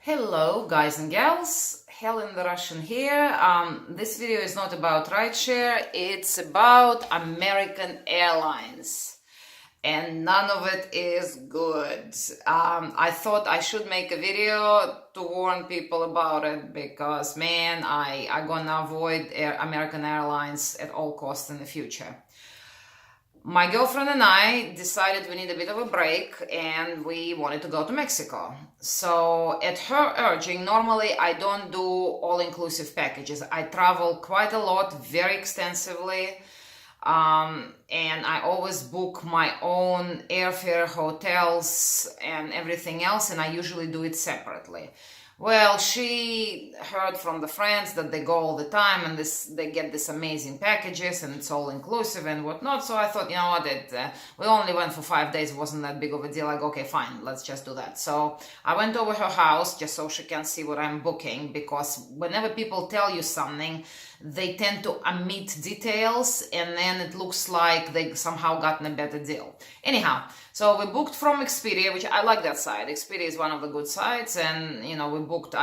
Hello, guys and gals. Helen the Russian here. This video is not about rideshare, it's about American Airlines. And none of it is good. I thought I should make a video to warn people about it because, man, I gonna avoid American Airlines at all costs in the future. My girlfriend and I decided we need a bit of a break and we wanted to go to Mexico. So at her urging, normally I don't do all-inclusive packages. I travel quite a lot, very extensively, and I always book my own airfare, hotels, and everything else, and I usually do it separately. Well, she heard from the friends that they go all the time and they get these amazing packages and it's all inclusive and whatnot. So I thought, you know what, we only went for 5 days. It wasn't that big of a deal. I go, okay, fine, let's just do that. So I went over her house just so she can see what I'm booking, because whenever people tell you something, they tend to omit details and then it looks like they somehow gotten a better deal. Anyhow, so we booked from Expedia, which I like that site. Expedia is one of the good sites, and we booked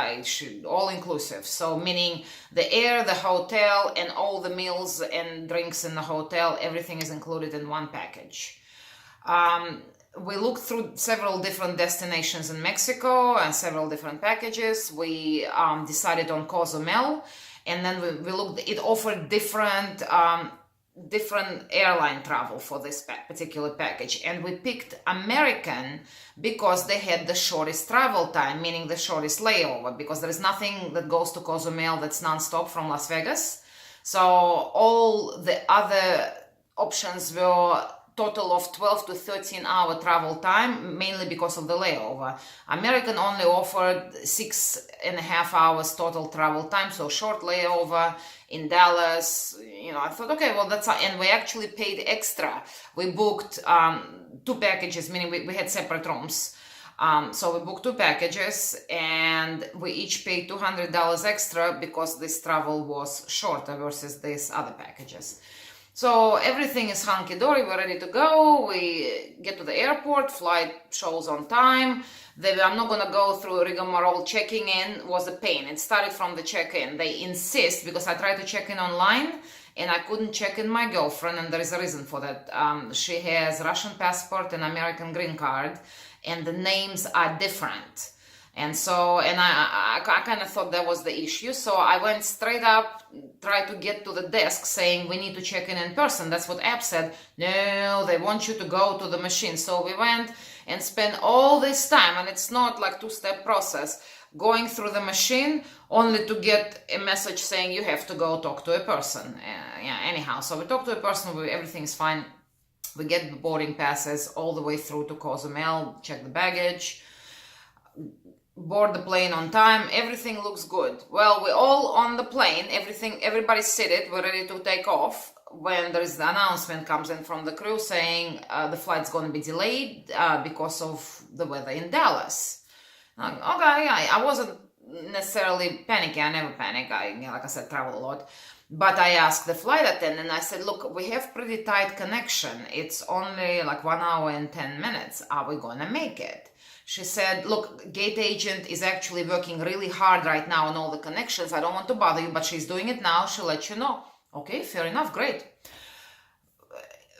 all inclusive. So meaning the air, the hotel, and all the meals and drinks in the hotel, everything is included in one package. We looked through several different destinations in Mexico and several different packages. We decided on Cozumel, and then we looked. It offered different airline travel for this particular package, and we picked American because they had the shortest travel time, meaning the shortest layover, because there is nothing that goes to Cozumel that's non-stop from Las Vegas. So all the other options were total of 12 to 13 hour travel time, mainly because of the layover. American only offered 6.5 hours total travel time, so short layover in Dallas. I thought, okay, well, and we actually paid extra. We booked two packages, meaning we had separate rooms. So we booked two packages and we each paid $200 extra because this travel was shorter versus these other packages. So everything is hunky-dory, we're ready to go. We get to the airport, flight shows on time. I'm not going to go through rigmarole. Checking in was a pain. It started from the check-in. They insist, because I tried to check in online and I couldn't check in my girlfriend, and there is a reason for that. She has Russian passport and American green card, and the names are different. And I kind of thought that was the issue. So I went straight up, tried to get to the desk saying we need to check in person. That's what app said. No, they want you to go to the machine. So we went and spent all this time, and it's not like two-step process, going through the machine only to get a message saying you have to go talk to a person. Anyhow, so we talked to a person, everything's fine. We get the boarding passes all the way through to Cozumel, check the baggage, board the plane on time, everything looks good. Well, we're all on the plane, everybody's seated, we're ready to take off, when there is the announcement comes in from the crew saying the flight's going to be delayed because of the weather in Dallas. Okay, I wasn't necessarily panicking. I never panic. Like I said, travel a lot. But I asked the flight attendant, I said, look, we have pretty tight connection. It's only like 1 hour and 10 minutes. Are we going to make it? She said, look, gate agent is actually working really hard right now on all the connections. I don't want to bother you, but she's doing it now. She'll let you know. Okay, fair enough, great.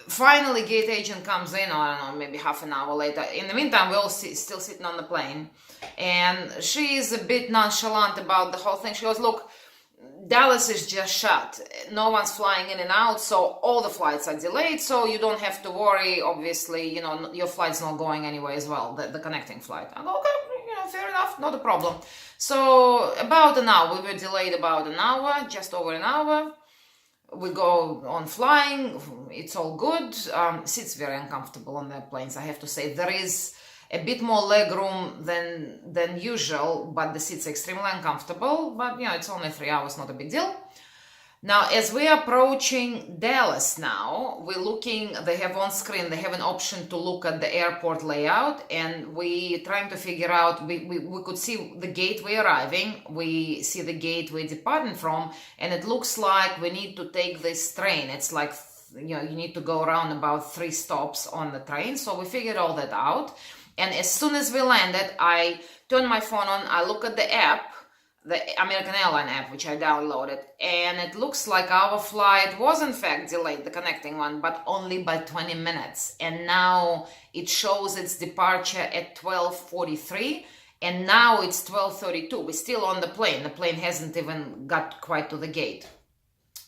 Finally, gate agent comes in, I don't know, maybe half an hour later. In the meantime, we're all still sitting on the plane. And she is a bit nonchalant about the whole thing. She goes, look, Dallas is just shut. No one's flying in and out, so all the flights are delayed, so you don't have to worry. Obviously, your flight's not going anyway as well, the connecting flight. I go, okay, fair enough, not a problem. So about an hour, we were delayed about an hour, just over an hour. We go on flying, it's all good. Seats very uncomfortable on the planes, I have to say. There is a bit more leg room than usual, but the seats are extremely uncomfortable. But it's only 3 hours, not a big deal. Now, as we are approaching Dallas now, we're looking, they have on screen, they have an option to look at the airport layout, and we trying to figure out, we could see the gate we're arriving, we see the gate we're departing from, and it looks like we need to take this train. It's like, you need to go around about 3 stops on the train. So we figured all that out. And as soon as we landed, I turned my phone on, I look at the app, the American Airlines app, which I downloaded, and it looks like our flight was in fact delayed, the connecting one, but only by 20 minutes. And now it shows its departure at 12:43, and now it's 12:32. We're still on the plane. The plane hasn't even got quite to the gate.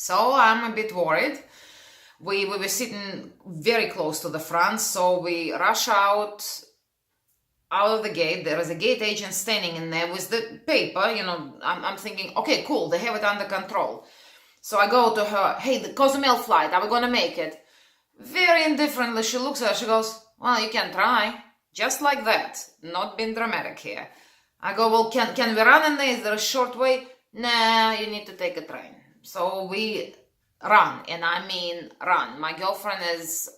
So I'm a bit worried. We were sitting very close to the front, so we rush out of the gate. There is a gate agent standing in there with the paper. I'm thinking, okay, cool, they have it under control. So I go to her, hey, the Cozumel flight, are we going to make it? Very indifferently, she looks at her, she goes, well, you can try. Just like that, not being dramatic here. I go, well, can we run in there? Is there a short way? Nah, you need to take a train. So we run, and I mean run. My girlfriend is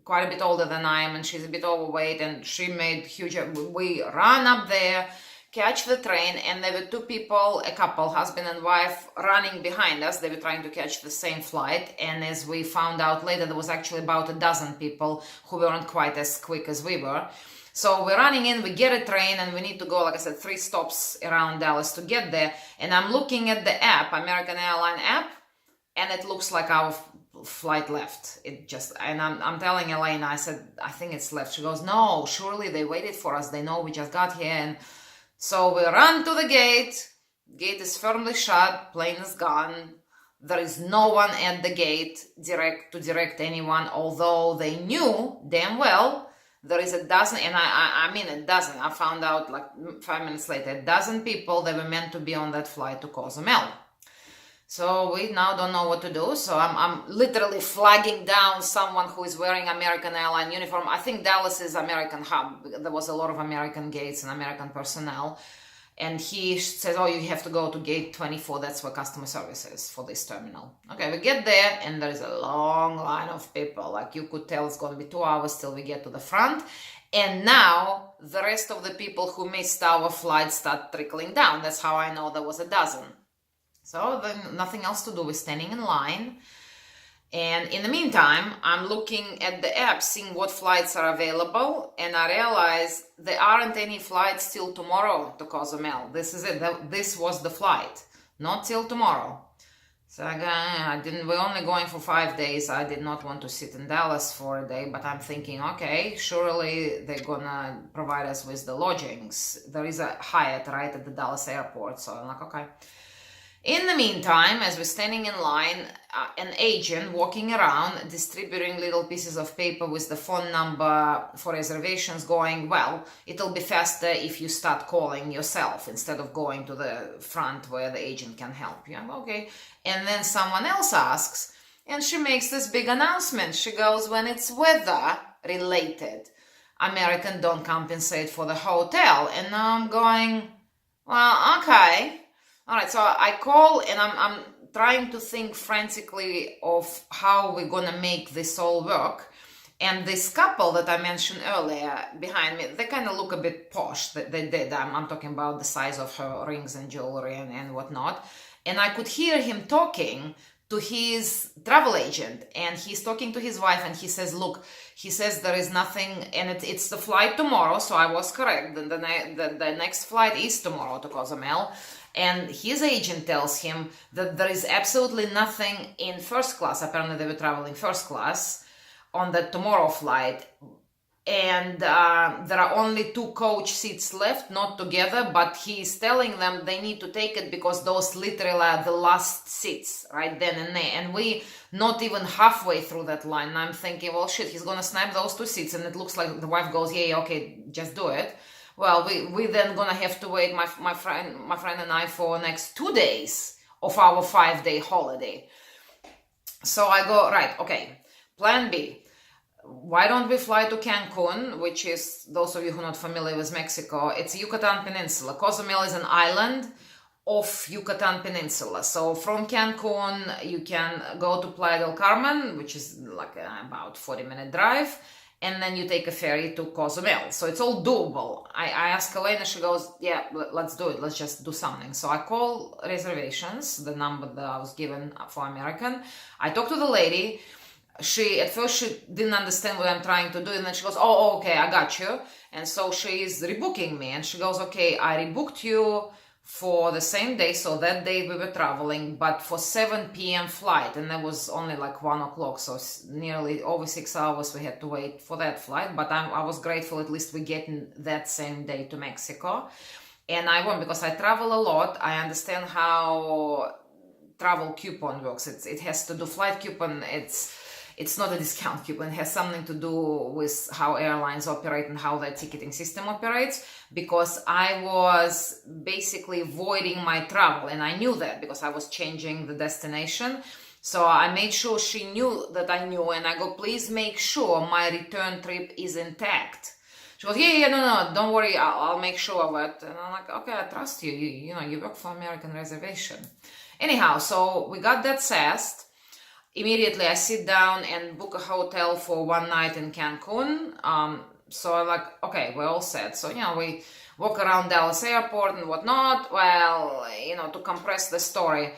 quite a bit older than I am, and she's a bit overweight, and she made huge. We run up there, catch the train, and there were two people, a couple, husband and wife, running behind us. They were trying to catch the same flight, and as we found out later, there was actually about a dozen people who weren't quite as quick as we were. So we're running in, we get a train, and we need to go, like I said, 3 stops around Dallas to get there. And I'm looking at the app, American Airlines app, and it looks like our flight left. And I'm telling Elena, I said, I think it's left. She goes, no, surely they waited for us. They know we just got here. And so we run to the gate. Gate is firmly shut. Plane is gone. There is no one at the gate to direct anyone, although they knew damn well there is a dozen, and I mean a dozen. I found out like 5 minutes later, a dozen people that were meant to be on that flight to Cozumel. So we now don't know what to do. So I'm literally flagging down someone who is wearing American Airlines uniform. I think Dallas is American hub. There was a lot of American gates and American personnel. And he says, oh, you have to go to gate 24. That's where customer service is for this terminal. Okay, we get there, and there is a long line of people. Like you could tell it's going to be 2 hours till we get to the front. And now the rest of the people who missed our flight start trickling down. That's how I know there was a dozen. So then nothing else to do. We're standing in line. And in the meantime, I'm looking at the app, seeing what flights are available. And I realize there aren't any flights till tomorrow to Cozumel. This is it. This was the flight. Not till tomorrow. So we're only going for 5 days. I did not want to sit in Dallas for a day, but I'm thinking, okay, surely they're gonna provide us with the lodgings. There is a Hyatt right at the Dallas airport. So I'm like, okay. In the meantime, as we're standing in line, an agent walking around distributing little pieces of paper with the phone number for reservations going, well, it'll be faster if you start calling yourself instead of going to the front where the agent can help you. I'm okay. And then someone else asks, and she makes this big announcement. She goes, when it's weather related, American don't compensate for the hotel. And now I'm going, well, okay. All right, so I call, and I'm trying to think frantically of how we're going to make this all work. And this couple that I mentioned earlier behind me, they kind of look a bit posh. They did. I'm talking about the size of her rings and jewelry and whatnot. And I could hear him talking to his travel agent, and he's talking to his wife, and he says, look, he says there is nothing, and it's the flight tomorrow. So I was correct. The next flight is tomorrow to Cozumel. And his agent tells him that there is absolutely nothing in first class. Apparently they were traveling first class on the tomorrow flight. And there are only 2 coach seats left, not together, but he's telling them they need to take it because those literally are the last seats right then and there. And we not even halfway through that line. And I'm thinking, well, shit, he's going to snap those 2 seats. And it looks like the wife goes, yeah, okay, just do it. Well, we then gonna have to wait, my friend and I, for next 2 days of our 5-day holiday. So I go, right, okay, plan B. Why don't we fly to Cancun, which is, those of you who are not familiar with Mexico, it's Yucatan Peninsula. Cozumel is an island of Yucatan Peninsula. So from Cancun, you can go to Playa del Carmen, which is like about 40-minute drive. And then you take a ferry to Cozumel. So it's all doable. I ask Elena, she goes, yeah, let's do it. Let's just do something. So I call reservations, the number that I was given for American. I talk to the lady. At first she didn't understand what I'm trying to do, and then she goes, oh, okay, I got you. And so she is rebooking me, and she goes, okay, I rebooked you for the same day, so that day we were traveling, but for 7 p.m. flight, and that was only like 1 o'clock, so nearly over 6 hours we had to wait for that flight. But I was grateful at least we get in that same day to Mexico. And I won because I travel a lot. I understand how travel coupon works. It has to do flight coupon. It's not a discount coupon. It has something to do with how airlines operate and how their ticketing system operates, because I was basically avoiding my travel, and I knew that because I was changing the destination. So I made sure she knew that I knew, and I go, please make sure my return trip is intact. She goes, yeah, no, don't worry, I'll make sure of it. And I'm like, okay, I trust you. You work for American Reservation. Anyhow, so we got that assessed. Immediately I sit down and book a hotel for 1 night in Cancun. So I'm like, okay, we're all set. So, we walk around Dallas airport and whatnot. Well, to compress the story,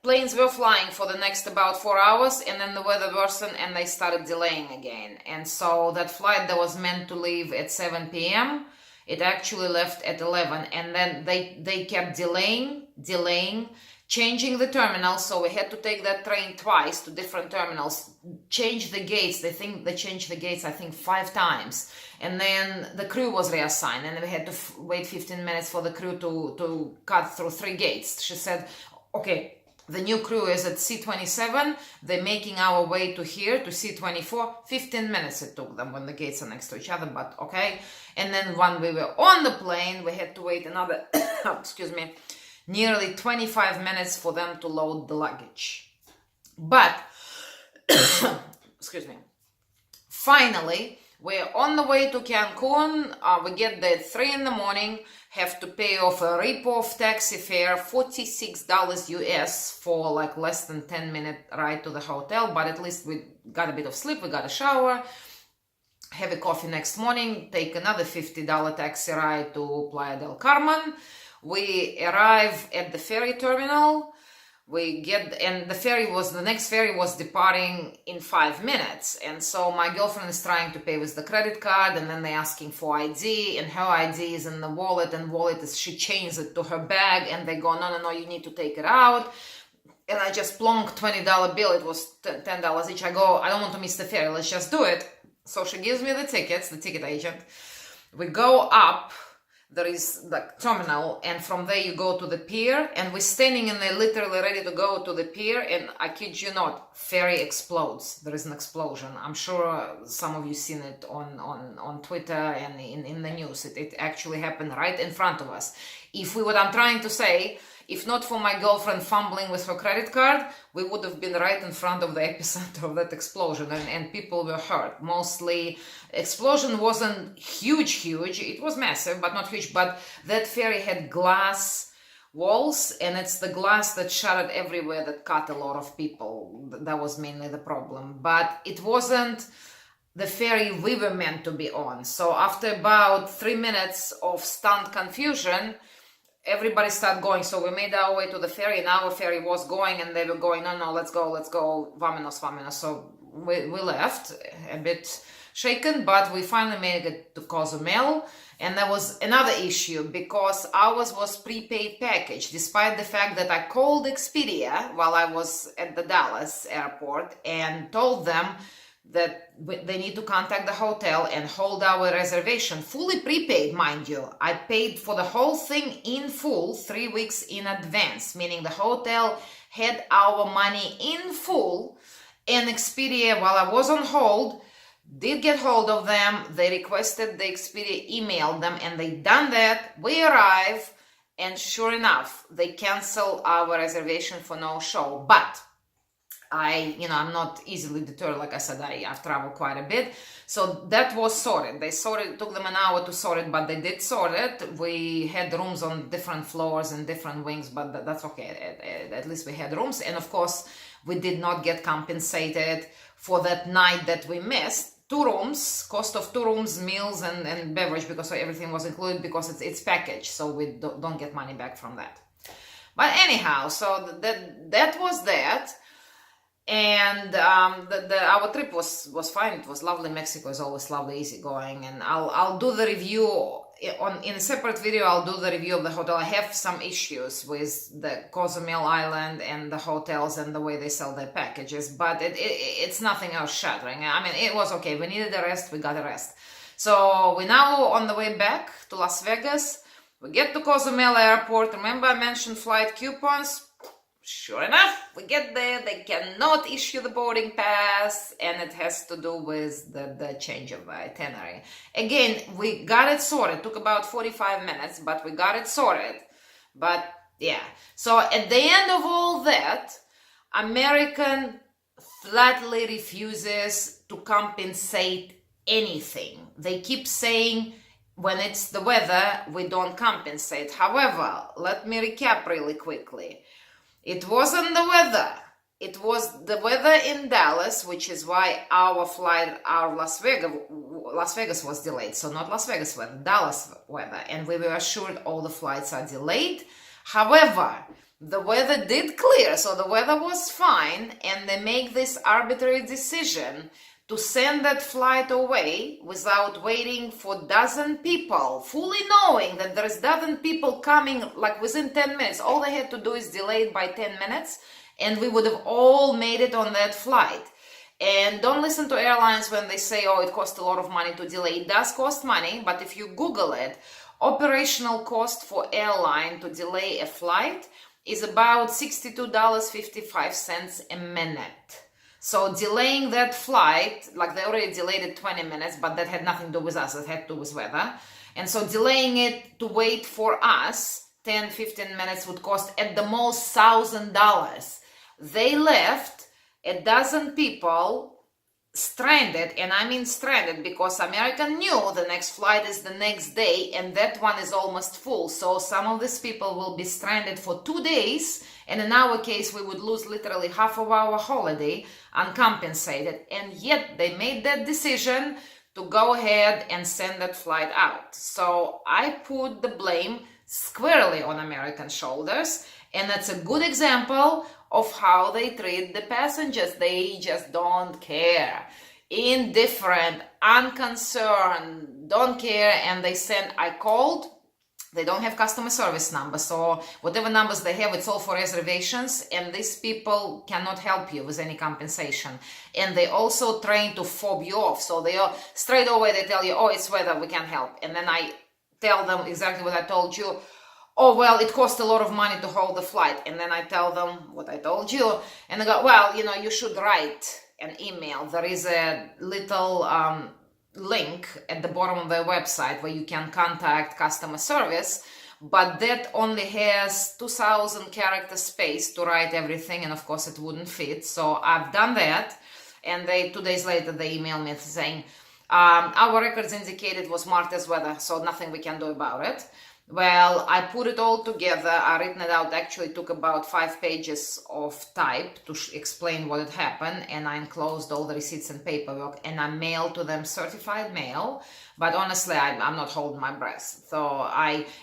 planes were flying for the next about 4 hours, and then the weather worsened and they started delaying again. And so that flight that was meant to leave at 7 p.m., it actually left at 11, and then they kept delaying, changing the terminal, so we had to take that train twice to different terminals, change the gates. They changed the gates, I think, 5 times. And then the crew was reassigned, and we had to wait 15 minutes for the crew to cut through 3 gates. She said, okay, the new crew is at C27, they're making our way to here, to C24. 15 minutes it took them when the gates are next to each other, but okay. And then when we were on the plane, we had to wait another, nearly 25 minutes for them to load the luggage. But, finally, we're on the way to Cancun. We get there at 3 in the morning, have to pay off a rip-off taxi fare, $46 US for like less than 10-minute ride to the hotel, but at least we got a bit of sleep, we got a shower, have a coffee next morning, take another $50 taxi ride to Playa del Carmen. We arrive at the ferry terminal. And the next ferry was departing in 5 minutes. And so my girlfriend is trying to pay with the credit card, and then they're asking for ID, and her ID is in the wallet, and she chains it to her bag, and they go, no, you need to take it out. And I just plonk $20 bill. It was $10 each. I go, I don't want to miss the ferry. Let's just do it. So she gives me the tickets, the ticket agent. We go up. There is the terminal, and from there you go to the pier, and we're standing in there literally ready to go to the pier, and I kid you not, ferry explodes. There is an explosion. I'm sure some of you seen it on Twitter and in the news. It actually happened right in front of us. What I'm trying to say, if not for my girlfriend fumbling with her credit card, we would have been right in front of the epicenter of that explosion, and people were hurt. Mostly, explosion wasn't huge. It was massive, but not huge. But that ferry had glass walls, and it's the glass that shattered everywhere that cut a lot of people. That was mainly the problem. But it wasn't the ferry we were meant to be on. So after about 3 minutes of stunned confusion, everybody started going. So we made our way to the ferry, and our ferry was going, and they were going, no, let's go, vámonos. So we left a bit shaken, but we finally made it to Cozumel. And there was another issue, because ours was prepaid package, despite the fact that I called Expedia while I was at the Dallas airport and told them that they need to contact the hotel and hold our reservation, fully prepaid, mind you. I paid for the whole thing in full 3 weeks in advance, meaning the hotel had our money in full, and Expedia, while I was on hold, did get hold of them. They requested the Expedia emailed them, and they done that. We arrive, and sure enough, they cancel our reservation for no show. But I'm not easily deterred. Like I said, I've traveled quite a bit. So that was sorted. It took them an hour to sort it, but they did sort it. We had rooms on different floors and different wings, but that's okay. At least we had rooms. And of course, we did not get compensated for that night that we missed. 2 rooms, cost of 2 rooms, meals and beverage, because everything was included, because it's packaged. So we don't get money back from that. But anyhow, so that was that. And our trip was fine. It was lovely. Mexico is always lovely, easygoing. And I'll do the review in a separate video. I'll do the review of the hotel. I have some issues with the Cozumel Island and the hotels and the way they sell their packages, but it's nothing else shattering. I mean, it was okay. We needed a rest. We got a rest. So we're now on the way back to Las Vegas. We get to Cozumel Airport. Remember I mentioned flight coupons? Sure enough, we get there, they cannot issue the boarding pass, and it has to do with the change of itinerary. Again, we got it sorted. Took about 45 minutes, but we got it sorted. But yeah, so at the end of all that, American flatly refuses to compensate anything. They keep saying, when it's the weather, we don't compensate. However, let me recap really quickly. It wasn't the weather. It was the weather in Dallas, which is why our flight, our Las Vegas was delayed. So not Las Vegas weather, Dallas weather. And we were assured all the flights are delayed. However, the weather did clear, so the weather was fine. And they make this arbitrary decision to send that flight away without waiting for dozen people, fully knowing that there's dozen people coming like within 10 minutes. All they had to do is delay it by 10 minutes and we would have all made it on that flight. And don't listen to airlines when they say, oh, it costs a lot of money to delay. It does cost money, but if you Google it, operational cost for airline to delay a flight is about $62.55 a minute. So delaying that flight, like they already delayed it 20 minutes, but that had nothing to do with us, it had to do with weather. And so delaying it to wait for us 10, 15 minutes would cost at the most $1,000. They left a dozen people stranded, and I mean stranded because American knew the next flight is the next day and that one is almost full. So some of these people will be stranded for 2 days, and in our case we would lose literally half of our holiday uncompensated. And yet they made that decision to go ahead and send that flight out. So I put the blame squarely on American shoulders, and that's a good example of how they treat the passengers. They just don't care. Indifferent, unconcerned, don't care. And they send, I called, they don't have customer service numbers. So whatever numbers they have, it's all for reservations. And these people cannot help you with any compensation. And they also train to fob you off. So they are straight away, they tell you, oh, it's weather, we can't help. And then I tell them exactly what I told you. Oh, well, it costs a lot of money to hold the flight. And then I tell them what I told you. And they go, well, you know, you should write an email. There is a little link at the bottom of their website where you can contact customer service. But that only has 2,000 character space to write everything. And of course, it wouldn't fit. So I've done that. And 2 days later, they emailed me saying, our records indicate it was marked as weather, so nothing we can do about it. Well, I put it all together. I written it out. Actually took about 5 pages of type to explain what had happened, and I enclosed all the receipts and paperwork, and I mailed to them certified mail. But honestly, I'm not holding my breath. So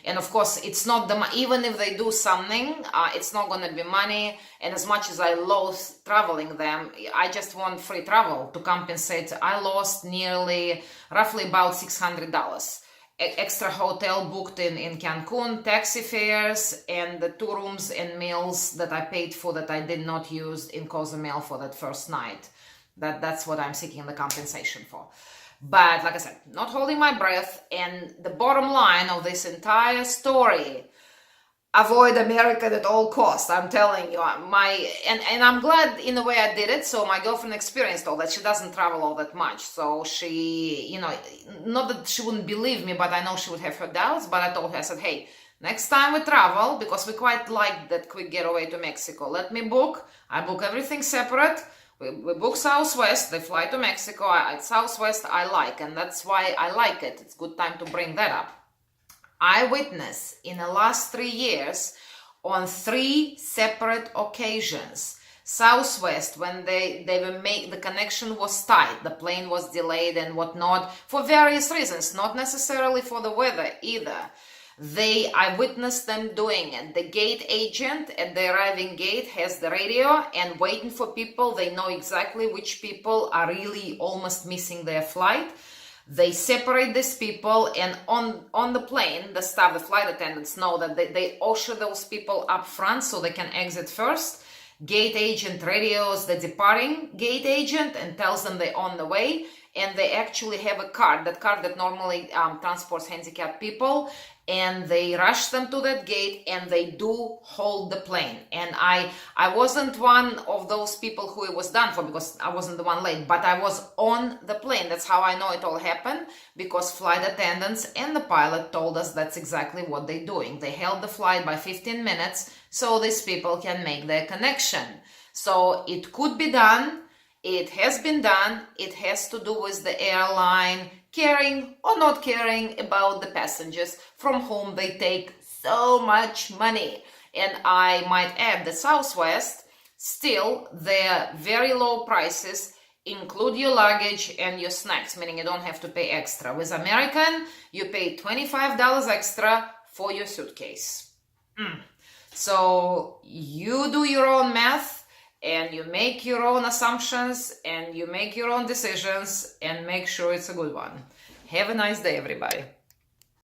and of course, it's not even if they do something, it's not going to be money. And as much as I loathe traveling them, I just want free travel to compensate. I lost roughly about $600. Extra hotel booked in Cancun, taxi fares, and the 2 rooms and meals that I paid for that I did not use in Cozumel for that first night. That's what I'm seeking the compensation for. But like I said, not holding my breath. And the bottom line of this entire story, avoid America at all costs. I'm telling you, and I'm glad in a way I did it. So my girlfriend experienced all that. She doesn't travel all that much. So she, not that she wouldn't believe me, but I know she would have her doubts. But I told her, I said, hey, next time we travel, because we quite like that quick getaway to Mexico, let me book. I book everything separate. We book Southwest. They fly to Mexico. Southwest I like, and that's why I like it. It's a good time to bring that up. I witnessed in the last 3 years on 3 separate occasions, Southwest, when the connection was tight, the plane was delayed and whatnot, for various reasons, not necessarily for the weather either. I witnessed them doing it. The gate agent at the arriving gate has the radio and waiting for people. They know exactly which people are really almost missing their flight. They separate these people, and on the plane, the staff, the flight attendants know that they usher those people up front so they can exit first. Gate agent radios the departing gate agent and tells them they're on the way, and they actually have a card, that normally transports handicapped people, and they rush them to that gate, and they do hold the plane. And I wasn't one of those people who it was done for, because I wasn't the one late, but I was on the plane. That's how I know it all happened, because flight attendants and the pilot told us that's exactly what they're doing. They held the flight by 15 minutes so these people can make their connection. So it could be done. It has been done. It has to do with the airline caring or not caring about the passengers from whom they take so much money. And I might add, the Southwest, still their very low prices include your luggage and your snacks, meaning you don't have to pay extra. With American, you pay $25 extra for your suitcase. So you do your own math, and you make your own assumptions, and you make your own decisions, and make sure it's a good one. Have a nice day, everybody.